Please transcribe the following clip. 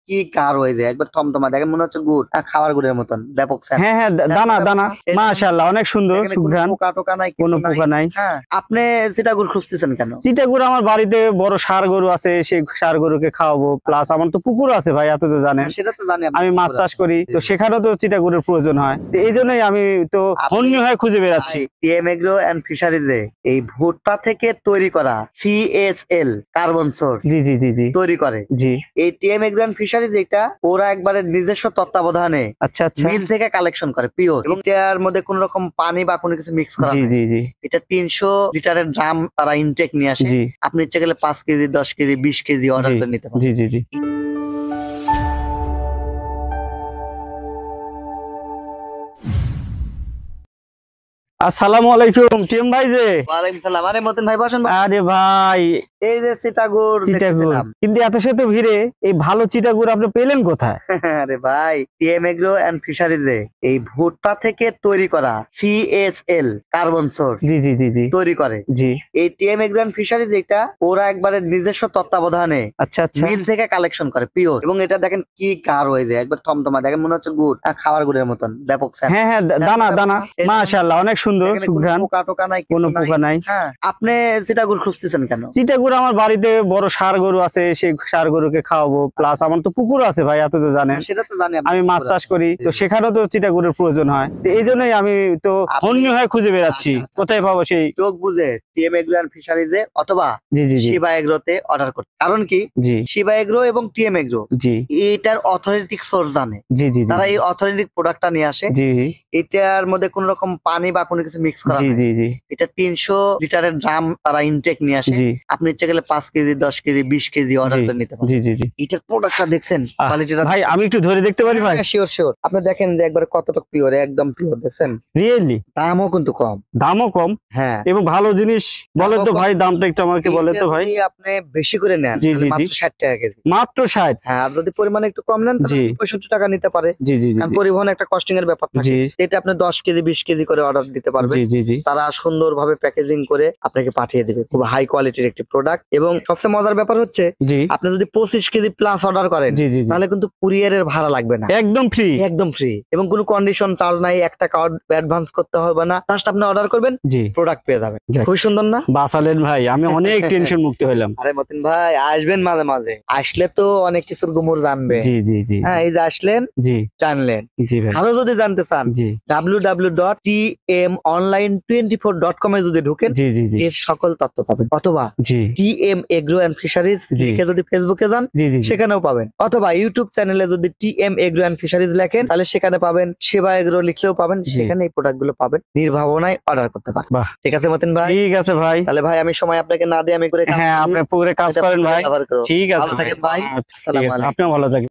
কি কার হয়ে যায় একবার থমথমা দেখেন মনে হচ্ছে গুড় খাওয়ার গুড়ের মতন ব্যাপক স্যার। হ্যাঁ হ্যাঁ, দানা দানা, মাশাআল্লাহ অনেক সুন্দর সুঘ্রাণ, পোকা টোকা নাই, কোনো পোকা নাই। হ্যাঁ, আপনি যেটা গুড় খুঁজতেছেন কেন? চিটাগুড় আমার বাড়িতে বড় ষাঁড় গরু আছে, সেই ষাঁড় গরুকে খাওয়াবো, প্লাস আমার তো পুকুর আছে ভাই, এত তো জানেন। সেটা তো জানি, আমি মাছ চাষ করি, তো সেখানেও তো চিটাগুড়ের প্রয়োজন হয়, তো এই জন্যই আমি তো হন্যি হয়ে খুঁজে বেড়াচ্ছি। টিএম এগ্রো এন্ড ফিশারিজে এই ভুট্টা থেকে তৈরি করা সিএসএল কার্বন সোর্স জি জি জি জি তৈরি করে। জি, এই টিএম এগ্রো এন্ড ফিশারিজ এটা ওরা একবারে নিজস্ব তত্ত্বাবধানে আচ্ছা আচ্ছা, মিল থেকে কালেকশন করে পিওর, এবং এটার মধ্যে কোন রকম পানি বা কোনো কিছু মিক্স করা জি হয় না। জি জি এটা 300 লিটারের ড্রাম তারা ইনটেক নিয়ে আসে। জি আপনি ইচ্ছে গেলে 5 কেজি 10 কেজি 20 কেজি অর্ডার জি করে নিতে পারেন। জি জি জি। আসসালামু আলাইকুম টিএম ভাই যে। ওয়ালাইকুম সালাম। আরে মতিন ভাই বসেন। আরে ভাই, এই যে চিটাগুড় চিটাগুড়, দেখতেছিলাম। কিন্তু এত শত ভিড়ে এই ভালো চিটাগুড় আপনি পেলেন কোথায়? আরে ভাই, টিএম এগ্রো এন্ড ফিশারিজে এই ভুট্টা থেকে তৈরি করা সিএসএল কার্বন সোর্স জি জি জি জি তৈরি করে। জি, এই টিএম এগ্রো এন্ড ফিশারিজ এটা ওরা একবারে নিজস্ব তত্ত্বাবধানে আচ্ছা আচ্ছা, মিল থেকে কালেকশন করে পিওর, এবং এটা দেখেন কি কার হয়ে যায় একবার থমথমা দেখেন মনে হচ্ছে গুড় খাওয়ার গুড়ের মতন ব্যাপক স্যার। হ্যাঁ হ্যাঁ, দানা দানা, মাশাআল্লাহ অনেক সুন্দর সুঘ্রাণ, পোকা টোকা নাই, কোনো পোকা নাই। হ্যাঁ, আপনি চিটাগুড় খুঁজতেছেন কেন? চিটাগুড় আমার বাড়িতে বড় ষাঁড় গরু আছে, সেই ষাঁড় গরুকে খাওয়াবো, প্লাস আমার তো পুকুর আছে ভাই, এত তো জানেন। সেটা তো জানি, আমি মাছ চাষ করি, তো সেখানেও তো চিটাগুড়ের প্রয়োজন হয়, তো এই জন্যই আমি তো হন্যি হয়ে খুঁজে বেড়াচ্ছি কোথায় পাবো সেই। চোখ বুঝে টিএম এগ্রো এন্ড ফিশারিজে অথবা জি জি জি শিবা এগ্রোতে অর্ডার করতে, কারণ কি জি শিবা এগ্রো এবং টিএম এগ্রো জি এটার অথরিটিক সোর্স জানে, জি জি তারা এই অথরিটিক প্রোডাক্টটা নিয়ে আসে। জি এটার মধ্যে কোন রকম পানি বা কোনো কিছু মিক্স করা জি হয় না। জি জি এটা 300 লিটারের ড্রাম তারা ইনটেক নিয়ে আসে। জি আপনি ইচ্ছে গেলে 5 কেজি 10 কেজি 20 কেজি অর্ডার জি করে নিতে পারেন। জি জি জি। এটার প্রোডাক্টটা দেখছেন, আহ, কোয়ালিটিটা ভাই আমি একটু ধরে দেখতে পারি ভাই? Sure sure. আপনি দেখেন যে একবার কতটুকু পিওর, একদম পিওর দেখছেন। রিয়েলি দামও কিন্তু কম। দামও কম হ্যাঁ, এবং ভালো জিনিস, বলেন তো দামও ভাই, দামটা একটু আমাকে বলে তো ভাই। যদি আপনি বেশি করে নেন জি, তাহলে জি, মাত্র 60 টাকা কেজি। মাত্র 60? হ্যাঁ, আর যদি পরিমাণে একটু কম নেন তাহলে জি 65 টাকা নিতে পারে। জি জি জি কারণ পরিবহন একটা কস্টিং এর ব্যাপার থাকে। জি এটা আপনি 10 কেজি 20 কেজি করে অর্ডার দিতে পারবেন। জি জি জি তারা সুন্দরভাবে প্যাকেজিং করে আপনাকে পাঠিয়ে দিবে, খুব হাই কোয়ালিটির একটি প্রোডাক্ট। এবং সবচেয়ে মজার ব্যাপার হচ্ছে জি আপনি যদি 25 কেজি প্লাস অর্ডার করেন জি জি জি, তাহলে কিন্তু কুরিয়ারের ভাড়া লাগবে না, একদম ফ্রি। একদম ফ্রি, এবং কোনো কন্ডিশন চার্জ নাই, 1 টাকা অ্যাডভান্স করতে হবে না, জাস্ট আপনি অর্ডার করবেন, জি, প্রোডাক্ট পেয়ে যাবেন। যাক। খুবই সুন্দর না? বাঁচালেন ভাই, আমি অনেক টেনশন মুক্ত হলাম। আরে মতিন ভাই, আসবেন মাঝে মাঝে, আসলে তো অনেক কিছুর গুমর জানবে। জি জি জি হ্যাঁ, এই যে আসলেন জি জানলেন। জি ভাই, আরো যদি জানতে চান জি www.tmonline24.com এ যদি ঢুকেন জি জি জি এর সকল তথ্য পাবেন, অথবা জি টিএম এগ্রো এন্ড ফিশারিজ জি। লিখে যদি ফেসবুকে যান জি জি জি। সেখানেও পাবেন, অথবা ইউটিউব চ্যানেলে যদি টিএম এগ্রো এন্ড ফিশারিজ লেখেন তাহলে সেখানে পাবেন, সেবা এগ্রো লিখলেও পাবেন, জি। সেখানে এই প্রোডাক্ট গুলো পাবেন, নির্ভাবনায় অর্ডার করতে পারেন। বাহ, ঠিক আছে মতিন ভাই, ঠিক আছে ভাই। তাহলে ভাই আমি সময় আপনাকে না দিয়ে আমি করে কাজ হ্যাঁ, করি। আপনি পুরো কাজ এটা করেন ভাই। ব্যবহার করো। ঠিক আছে ভালো ভাই, থাকেন ভাই। ঠিক আসসালামু আছে, আলাইকুম। আপনিও ভালো থাকেন।